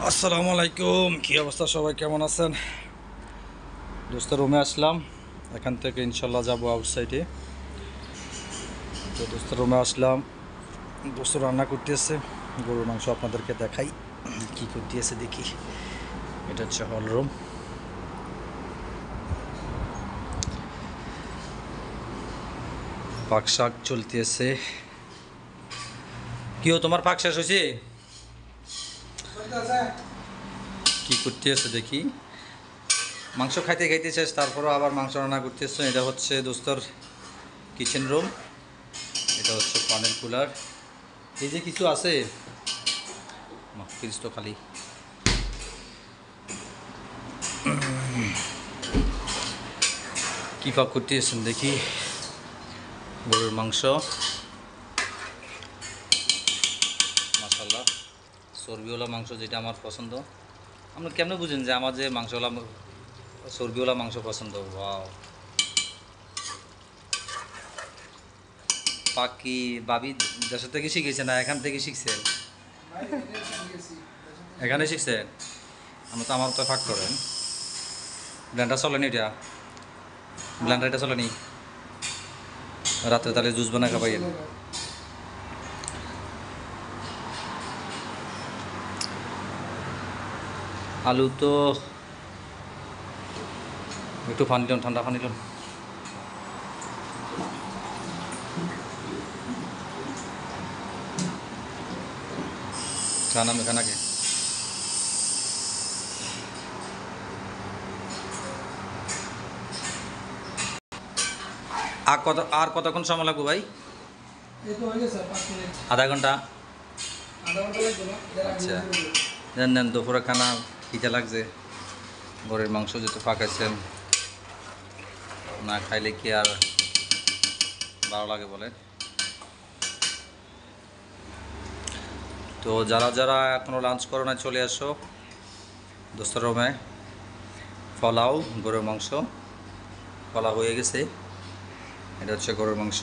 আসসালামু আলাইকুম, কী অবস্থা সবাই, কেমন আছেন? দোস্ত রুমে আসলাম, এখান থেকে ইনশাল্লাহ যাব আউটসাইডে। তো দোস্ত রুমে আসলাম, দোস্ত রান্না করতেছে গরুর মাংস, আপনাদেরকে দেখাই কি করতেছে দেখি। এটা হচ্ছে হল রুম। পাক শাক চলতেছে। কেউ তোমার পাক শেষ হয়েছে? কি করতেছে দেখি। মাংস খাইতে খাইতে শেষ, তারপরও আবার মাংস রান্না করতেছে। এটা হচ্ছে দোস্তর কিচেন রুম, এটা হচ্ছে পানের কুলার। এই যে কিছু আছে, ফ্রিজ তো খালি। কী পাক করতেছেন দেখি। গরুর মাংস, মাশাআল্লাহ, চর্বিওয়ালা মাংস, যেটা আমার পছন্দ। আপনার কেমনে বুঝেন যে আমার যে মাংসওয়ালা চর্বিওয়ালা মাংস পছন্দ? ওয়াও। পাকি ভাবি দেশের থেকে শিখেছে না এখান থেকে শিখছে? এখানে শিখছে। আমার তো ফাঁক করেন। ব্ল্যান্ডার চলেনি, এটা ব্ল্যান্ডার এটা চলেনি। রাত্রে তাহলে জুস বানা খাবাইয়েন। আলু তো একটু পানি লন, ঠান্ডা পানি লন। খানা মেখানা কে আর কতক্ষণ সময় লাগবে ভাই? আধা ঘন্টা। আচ্ছা, দেন দেন। দুপুরে খানা খিদে লাগছে, গরুর মাংস যেহেতু পাকাইছেন, না খাইলে কি আর ভালো লাগে বলে? তো যারা যারা এখনও লাঞ্চ করো না, চলে আসো দোস্তর রুমে। পোলাও, গরুর মাংস, পোলাও হয়ে গেছে। এটা হচ্ছে গরুর মাংস।